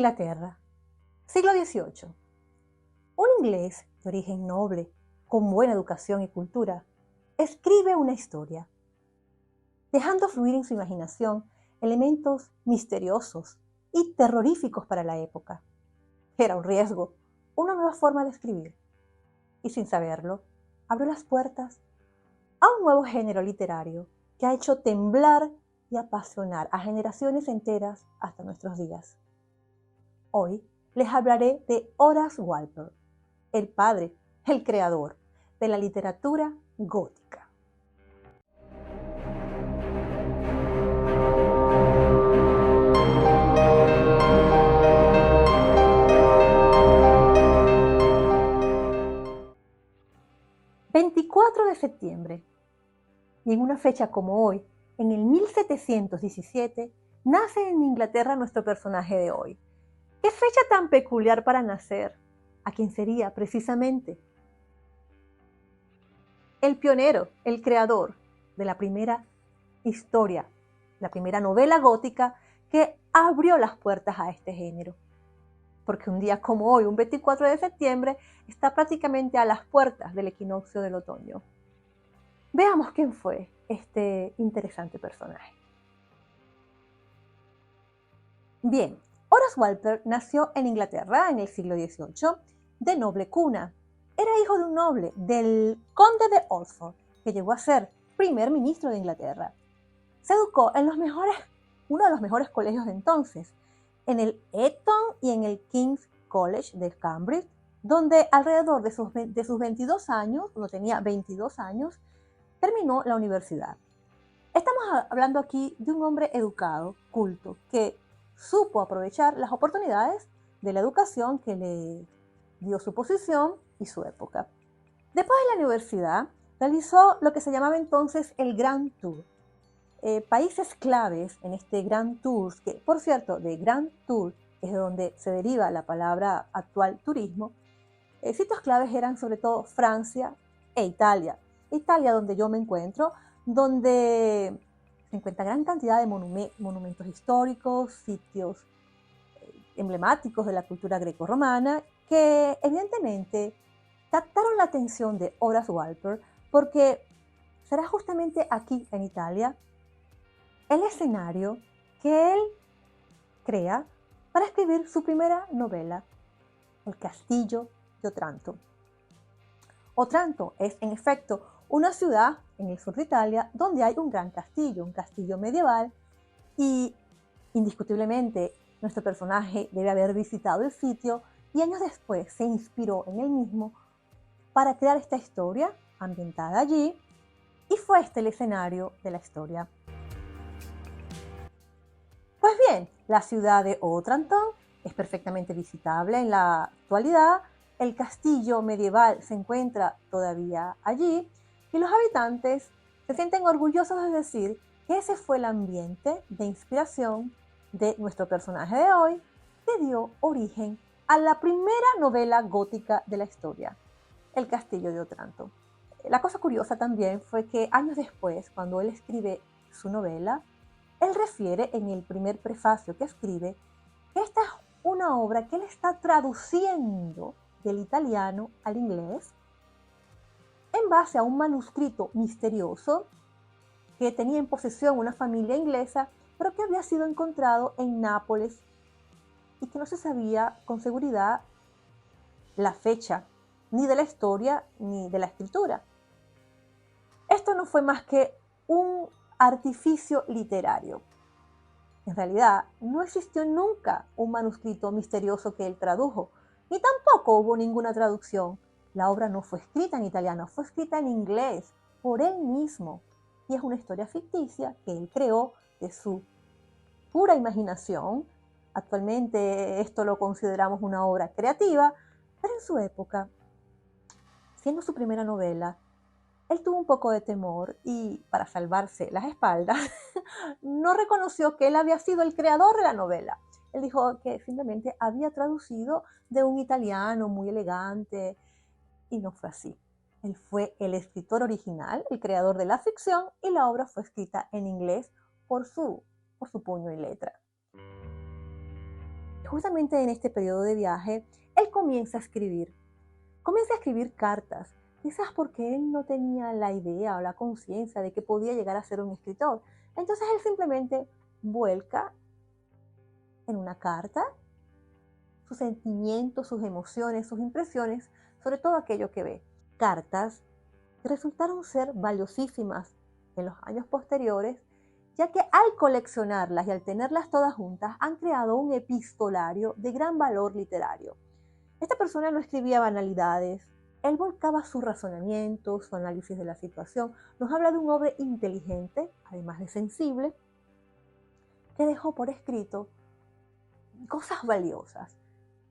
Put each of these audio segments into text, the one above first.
Inglaterra, siglo XVIII. Un inglés de origen noble, con buena educación y cultura, escribe una historia, dejando fluir en su imaginación elementos misteriosos y terroríficos para la época. Era un riesgo, una nueva forma de escribir, y sin saberlo, abrió las puertas a un nuevo género literario que ha hecho temblar y apasionar a generaciones enteras hasta nuestros días. Hoy les hablaré de Horace Walpole, el padre, el creador de la literatura gótica. «24 de septiembre, y en una fecha como hoy, en el 1717, nace en Inglaterra nuestro personaje de hoy. ¿Qué fecha tan peculiar para nacer? ¿A quién sería precisamente? El pionero, el creador de la primera historia, la primera novela gótica que abrió las puertas a este género. Porque un día como hoy, un 24 de septiembre, está prácticamente a las puertas del equinoccio del otoño. Veamos quién fue este interesante personaje. Bien, Horace Walpole nació en Inglaterra en el siglo XVIII de noble cuna. Era hijo de un noble, del conde de Oxford, que llegó a ser primer ministro de Inglaterra. Se educó en uno de los mejores colegios de entonces, en el Eton y en el King's College de Cambridge, donde alrededor de sus 22 años, cuando tenía 22 años, terminó la universidad. Estamos hablando aquí de un hombre educado, culto, que supo aprovechar las oportunidades de la educación que le dio su posición y su época. Después de la universidad, realizó lo que se llamaba entonces el Grand Tour. Países claves en este Grand Tour, que por cierto, de Grand Tour es de donde se deriva la palabra actual turismo, sitios claves eran sobre todo Francia e Italia. Italia, donde yo me encuentro, donde se encuentra gran cantidad de monumentos históricos, sitios emblemáticos de la cultura grecorromana, que evidentemente captaron la atención de Horace Walpole porque será justamente aquí en Italia el escenario que él crea para escribir su primera novela, El Castillo de Otranto. Otranto es, en efecto, una ciudad en el sur de Italia donde hay un gran castillo, un castillo medieval, y indiscutiblemente nuestro personaje debe haber visitado el sitio y años después se inspiró en él mismo para crear esta historia ambientada allí, y fue este el escenario de la historia. Pues bien, la ciudad de Otranto es perfectamente visitable en la actualidad. El castillo medieval se encuentra todavía allí y los habitantes se sienten orgullosos de decir que ese fue el ambiente de inspiración de nuestro personaje de hoy, que dio origen a la primera novela gótica de la historia, El Castillo de Otranto. La cosa curiosa también fue que años después, cuando él escribe su novela, él refiere en el primer prefacio que escribe que esta es una obra que él está traduciendo del italiano al inglés en base a un manuscrito misterioso que tenía en posesión una familia inglesa, pero que había sido encontrado en Nápoles y que no se sabía con seguridad la fecha, ni de la historia ni de la escritura. Esto no fue más que un artificio literario. En realidad, no existió nunca un manuscrito misterioso que él tradujo, ni tampoco hubo ninguna traducción. La obra no fue escrita en italiano, fue escrita en inglés por él mismo. Y es una historia ficticia que él creó de su pura imaginación. Actualmente esto lo consideramos una obra creativa, pero en su época, siendo su primera novela, él tuvo un poco de temor y, para salvarse las espaldas, no reconoció que él había sido el creador de la novela. Él dijo que simplemente había traducido de un italiano muy elegante, y no fue así. Él fue el escritor original, el creador de la ficción, y la obra fue escrita en inglés por su puño y letra. justamente en este periodo de viaje, él comienza a escribir. Comienza a escribir cartas, quizás porque él no tenía la idea o la conciencia de que podía llegar a ser un escritor. Entonces él simplemente vuelca en una carta sus sentimientos, sus emociones, sus impresiones sobre todo aquello que ve. Cartas que resultaron ser valiosísimas en los años posteriores, ya que al coleccionarlas y al tenerlas todas juntas han creado un epistolario de gran valor literario. Esta persona no escribía banalidades, él volcaba su razonamiento, su análisis de la situación. Nos habla de un hombre inteligente, además de sensible, que dejó por escrito cosas valiosas.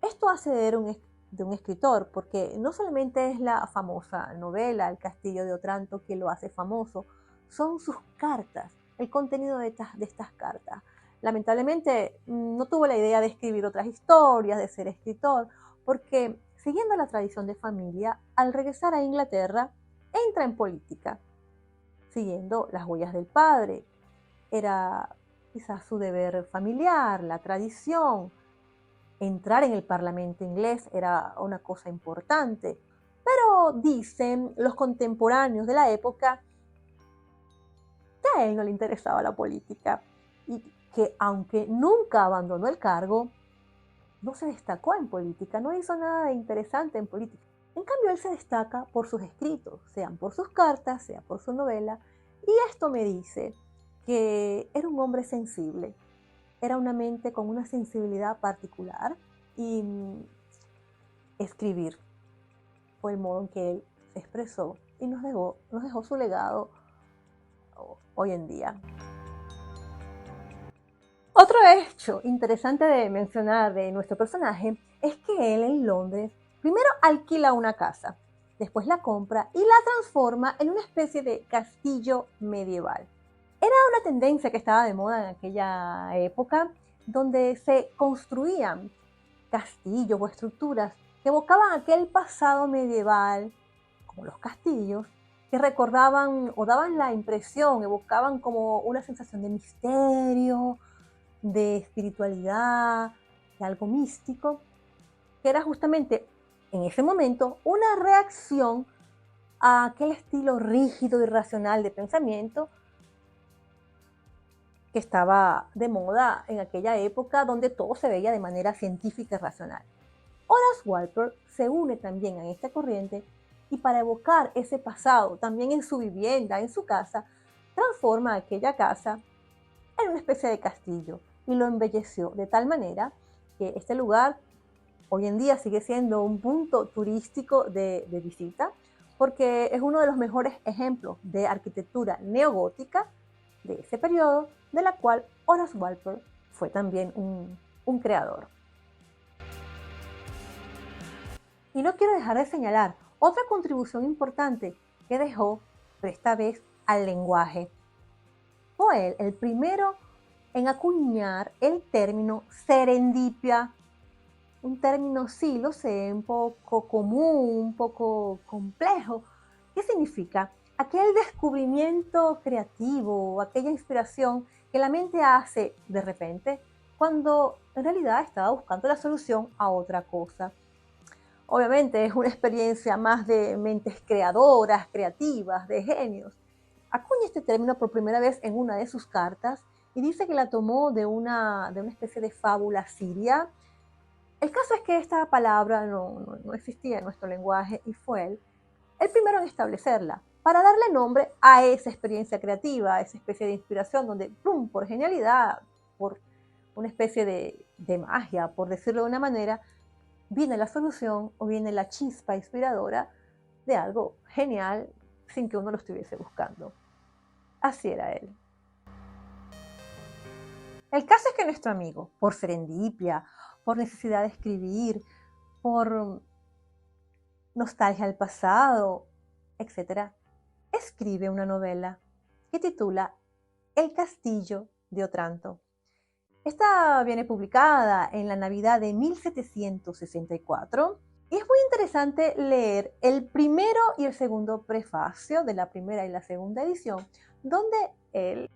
Esto hace de un escritor, porque no solamente es la famosa novela El Castillo de Otranto que lo hace famoso, son sus cartas, el contenido de estas cartas. Lamentablemente no tuvo la idea de escribir otras historias, de ser escritor, porque siguiendo la tradición de familia, al regresar a Inglaterra, entra en política, siguiendo las huellas del padre. Era quizás su deber familiar, la tradición. Entrar en el Parlamento inglés era una cosa importante, pero dicen los contemporáneos de la época que a él no le interesaba la política y que aunque nunca abandonó el cargo, no se destacó en política, no hizo nada de interesante en política. En cambio, él se destaca por sus escritos, sean por sus cartas, sea por su novela, y esto me dice que era un hombre sensible, era una mente con una sensibilidad particular y escribir fue el modo en que él se expresó y nos dejó su legado hoy en día. Otro hecho interesante de mencionar de nuestro personaje es que él en Londres primero alquila una casa, después la compra y la transforma en una especie de castillo medieval. Era una tendencia que estaba de moda en aquella época, donde se construían castillos o estructuras que evocaban aquel pasado medieval, como los castillos, que recordaban o daban la impresión, evocaban como una sensación de misterio, de espiritualidad, de algo místico, que era justamente en ese momento una reacción a aquel estilo rígido y racional de pensamiento que estaba de moda en aquella época donde todo se veía de manera científica y racional. Horace Walpole se une también a esta corriente y para evocar ese pasado también en su vivienda, en su casa, transforma aquella casa en una especie de castillo y lo embelleció de tal manera que este lugar hoy en día sigue siendo un punto turístico de visita porque es uno de los mejores ejemplos de arquitectura neogótica de ese periodo, de la cual Horace Walpole fue también un creador. Y no quiero dejar de señalar otra contribución importante que dejó, pero esta vez al lenguaje. Fue él el primero en acuñar el término serendipia, un término, sí, lo sé, un poco común, un poco complejo. ¿Qué significa? Aquel descubrimiento creativo, aquella inspiración que la mente hace de repente cuando en realidad estaba buscando la solución a otra cosa. Obviamente es una experiencia más de mentes creadoras, creativas, de genios. Acuña este término por primera vez en una de sus cartas y dice que la tomó de una especie de fábula siria. El caso es que esta palabra no existía en nuestro lenguaje y fue él el primero en establecerla para darle nombre a esa experiencia creativa, a esa especie de inspiración donde, ¡pum!, por genialidad, por una especie de magia, por decirlo de una manera, viene la solución o viene la chispa inspiradora de algo genial sin que uno lo estuviese buscando. Así era él. El caso es que nuestro amigo, por serendipia, por necesidad de escribir, por nostalgia al pasado, etc., escribe una novela que titula El Castillo de Otranto. Esta viene publicada en la Navidad de 1764 y es muy interesante leer el primero y el segundo prefacio de la primera y la segunda edición, donde él,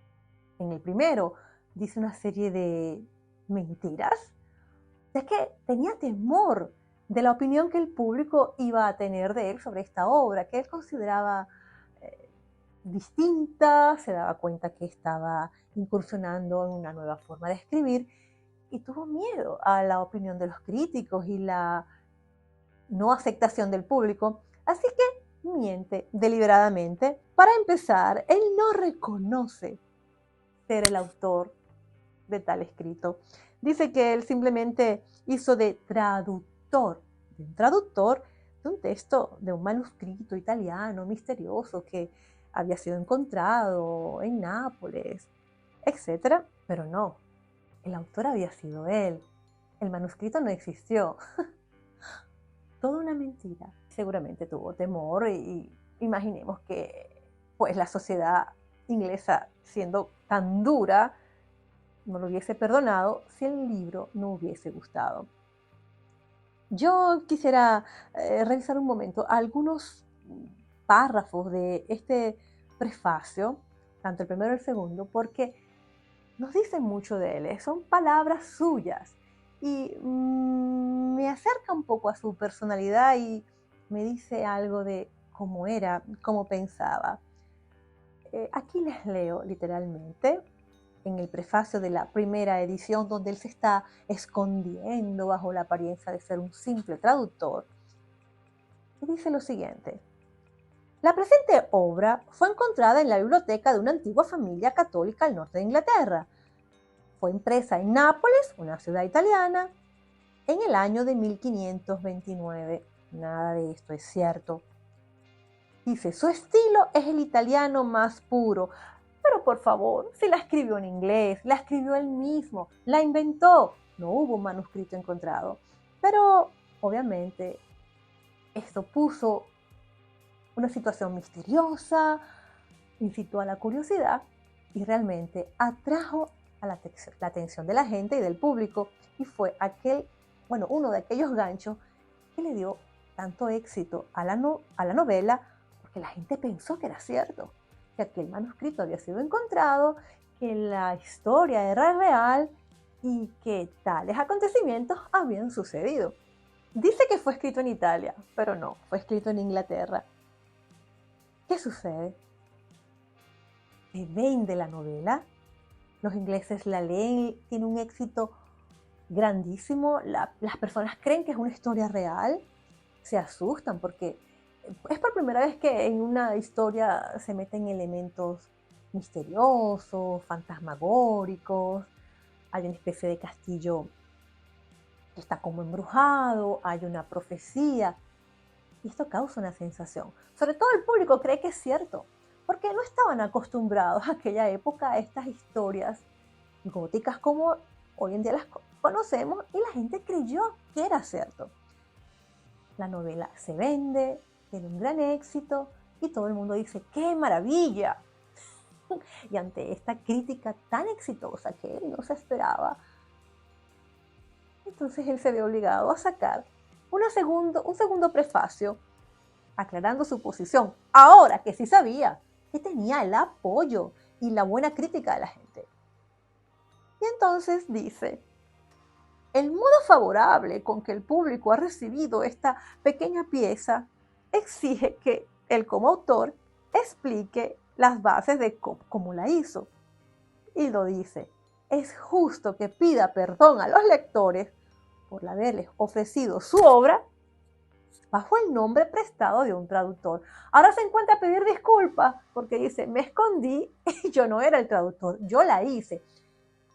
en el primero, dice una serie de mentiras ya que tenía temor de la opinión que el público iba a tener de él sobre esta obra, que él consideraba distinta, se daba cuenta que estaba incursionando en una nueva forma de escribir y tuvo miedo a la opinión de los críticos y la no aceptación del público, así que miente deliberadamente. Para empezar, él no reconoce ser el autor de tal escrito. Dice que él simplemente hizo de un traductor de un texto, de un manuscrito italiano misterioso que había sido encontrado en Nápoles, etcétera. Pero no, el autor había sido él. El manuscrito no existió. Toda una mentira. Seguramente tuvo temor y imaginemos que pues la sociedad inglesa, siendo tan dura, no lo hubiese perdonado si el libro no hubiese gustado. Yo quisiera revisar un momento algunos párrafos de este prefacio, tanto el primero y el segundo, porque nos dicen mucho de él, son palabras suyas y me acerca un poco a su personalidad y me dice algo de cómo era, cómo pensaba. Aquí les leo literalmente en el prefacio de la primera edición, donde él se está escondiendo bajo la apariencia de ser un simple traductor. Y dice lo siguiente: la presente obra fue encontrada en la biblioteca de una antigua familia católica al norte de Inglaterra. Fue impresa en Nápoles, una ciudad italiana, en el año de 1529. Nada de esto es cierto. Dice, su estilo es el italiano más puro. Pero por favor, si la escribió en inglés, la escribió él mismo, la inventó. No hubo un manuscrito encontrado. Pero obviamente esto puso una situación misteriosa, incitó a la curiosidad y realmente atrajo a la atención de la gente y del público, y fue uno de aquellos ganchos que le dio tanto éxito a la novela, porque la gente pensó que era cierto, que aquel manuscrito había sido encontrado, que la historia era real y que tales acontecimientos habían sucedido. Dice que fue escrito en Italia, pero no, fue escrito en Inglaterra. ¿Qué sucede? Se vende la novela, los ingleses la leen, tiene un éxito grandísimo, las personas creen que es una historia real, se asustan porque es por primera vez que en una historia se meten elementos misteriosos, fantasmagóricos, hay una especie de castillo que está como embrujado, hay una profecía, y esto causa una sensación. Sobre todo el público cree que es cierto, porque no estaban acostumbrados a aquella época a estas historias góticas como hoy en día las conocemos, y la gente creyó que era cierto. La novela se vende, tiene un gran éxito y todo el mundo dice, ¡qué maravilla! Y ante esta crítica tan exitosa que él no se esperaba, entonces él se ve obligado a sacar un segundo prefacio aclarando su posición, ahora que sí sabía que tenía el apoyo y la buena crítica de la gente. Y entonces dice, el modo favorable con que el público ha recibido esta pequeña pieza exige que él como autor explique las bases de cómo la hizo. Y lo dice, es justo que pida perdón a los lectores por haberles ofrecido su obra bajo el nombre prestado de un traductor. Ahora se encuentra a pedir disculpas porque dice, me escondí y yo no era el traductor, yo la hice.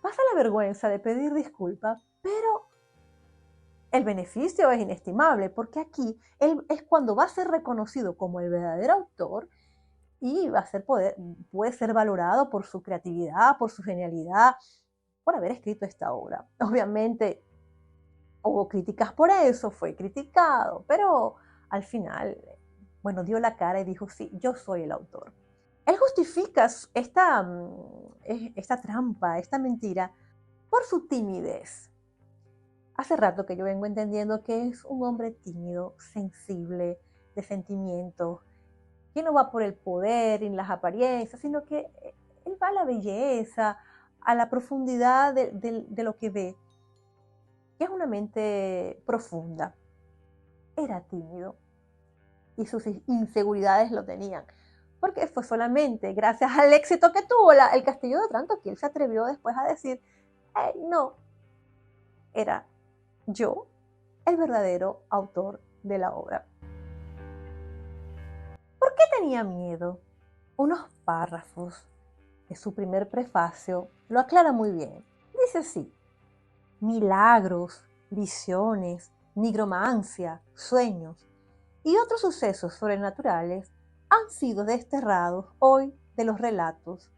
Pasa la vergüenza de pedir disculpas, pero el beneficio es inestimable porque aquí él es cuando va a ser reconocido como el verdadero autor y puede ser valorado por su creatividad, por su genialidad, por haber escrito esta obra. Obviamente hubo críticas por eso, fue criticado, pero al final, dio la cara y dijo, sí, yo soy el autor. Él justifica esta trampa, esta mentira, por su timidez. Hace rato que yo vengo entendiendo que es un hombre tímido, sensible, de sentimientos, que no va por el poder y las apariencias, sino que él va a la belleza, a la profundidad de lo que ve. que es una mente profunda. Era tímido y sus inseguridades lo tenían, porque fue solamente gracias al éxito que tuvo el Castillo de Otranto que él se atrevió después a decir, no, era yo el verdadero autor de la obra. ¿Por qué tenía miedo? Unos párrafos de su primer prefacio lo aclara muy bien. Dice así: milagros, visiones, nigromancia, sueños y otros sucesos sobrenaturales han sido desterrados hoy de los relatos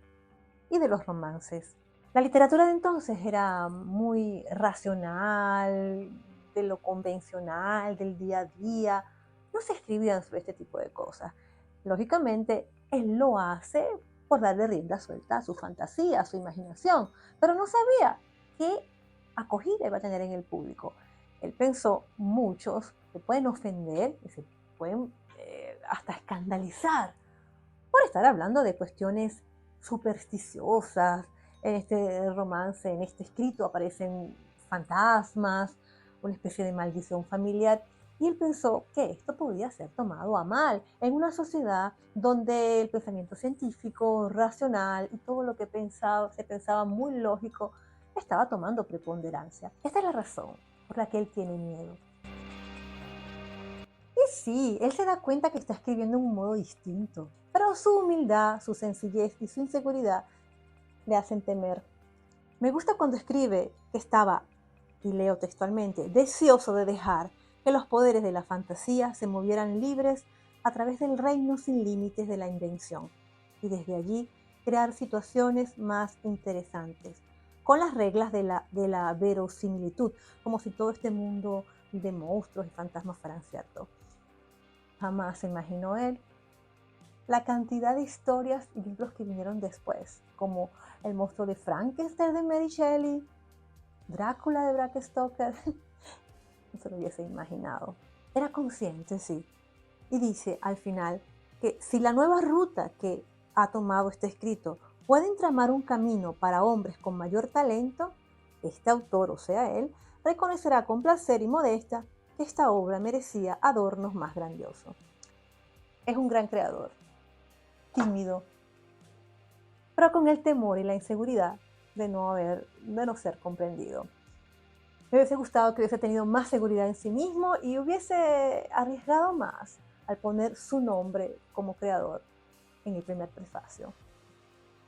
y de los romances. La literatura de entonces era muy racional, de lo convencional, del día a día. No se escribían sobre este tipo de cosas. Lógicamente, él lo hace por darle rienda suelta a su fantasía, a su imaginación, pero no sabía qué acogida iba a tener en el público. Él pensó, muchos se pueden ofender, se pueden hasta escandalizar por estar hablando de cuestiones supersticiosas. En este romance, en este escrito, aparecen fantasmas, una especie de maldición familiar. Y él pensó que esto podía ser tomado a mal en una sociedad donde el pensamiento científico, racional y todo lo que se pensaba muy lógico estaba tomando preponderancia. Esta es la razón por la que él tiene miedo. Y sí, él se da cuenta que está escribiendo en un modo distinto, pero su humildad, su sencillez y su inseguridad le hacen temer. Me gusta cuando escribe que estaba, y leo textualmente, deseoso de dejar que los poderes de la fantasía se movieran libres a través del reino sin límites de la invención, y desde allí crear situaciones más interesantes, con las reglas de la verosimilitud, como si todo este mundo de monstruos y fantasmas fueran cierto. Jamás se imaginó él la cantidad de historias y libros que vinieron después, como El monstruo de Frankenstein de Mary Shelley, Drácula de Bram Stoker. No se lo hubiese imaginado. Era consciente, sí. Y dice al final que si la nueva ruta que ha tomado este escrito puede entramar un camino para hombres con mayor talento, este autor, o sea él, reconocerá con placer y modestia que esta obra merecía adornos más grandiosos. Es un gran creador, tímido, pero con el temor y la inseguridad de no ser comprendido. Me hubiese gustado que hubiese tenido más seguridad en sí mismo y hubiese arriesgado más al poner su nombre como creador en el primer prefacio.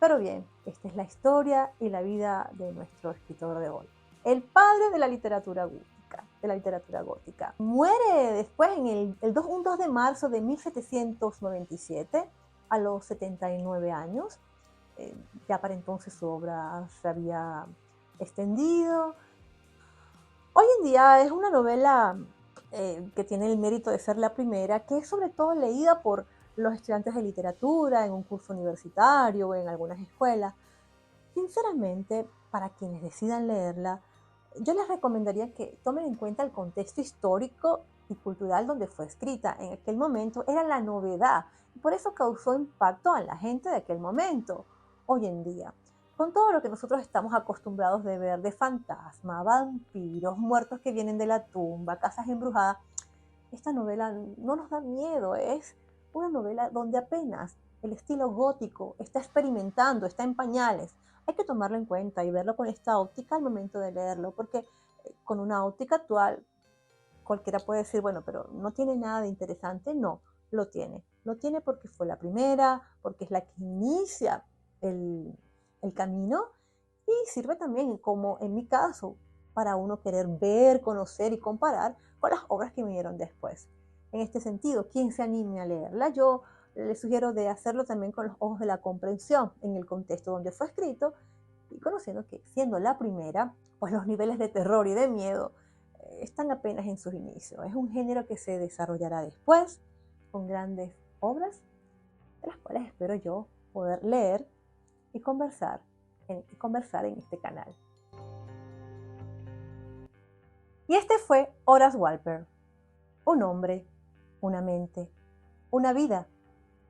Pero bien, esta es la historia y la vida de nuestro escritor de hoy, el padre de la literatura gótica. Muere después un 2 de marzo de 1797 a los 79 años. Ya para entonces su obra se había extendido. Hoy en día es una novela que tiene el mérito de ser la primera, que es sobre todo leída por los estudiantes de literatura en un curso universitario o en algunas escuelas. Sinceramente, para quienes decidan leerla, yo les recomendaría que tomen en cuenta el contexto histórico y cultural donde fue escrita. En aquel momento era la novedad y por eso causó impacto a la gente de aquel momento. Hoy en día, con todo lo que nosotros estamos acostumbrados de ver de fantasmas, vampiros, muertos que vienen de la tumba, casas embrujadas, esta novela no nos da miedo, es una novela donde apenas el estilo gótico está experimentando, está en pañales. Hay que tomarlo en cuenta y verlo con esta óptica al momento de leerlo, porque con una óptica actual cualquiera puede decir, bueno, pero no tiene nada de interesante. No, lo tiene. Lo tiene porque fue la primera, porque es la que inicia el camino y sirve también, como en mi caso, para uno querer ver, conocer y comparar con las obras que vinieron después. En este sentido, quien se anime a leerla, yo le sugiero de hacerlo también con los ojos de la comprensión en el contexto donde fue escrito y conociendo que siendo la primera, pues los niveles de terror y de miedo están apenas en sus inicios. Es un género que se desarrollará después con grandes obras, de las cuales espero yo poder leer y conversar en este canal. Y este fue Horace Walpole, un hombre, una mente, una vida,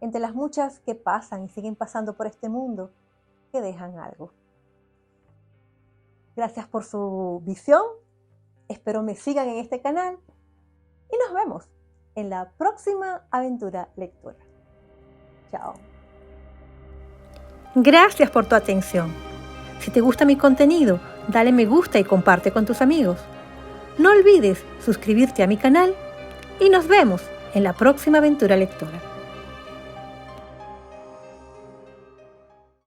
entre las muchas que pasan y siguen pasando por este mundo, que dejan algo. Gracias por su visión Espero me sigan en este canal y nos vemos en la próxima aventura lectora. Chao. Gracias por tu atención. Si te gusta mi contenido, dale me gusta y comparte con tus amigos. No olvides suscribirte a mi canal y nos vemos en la próxima aventura lectora.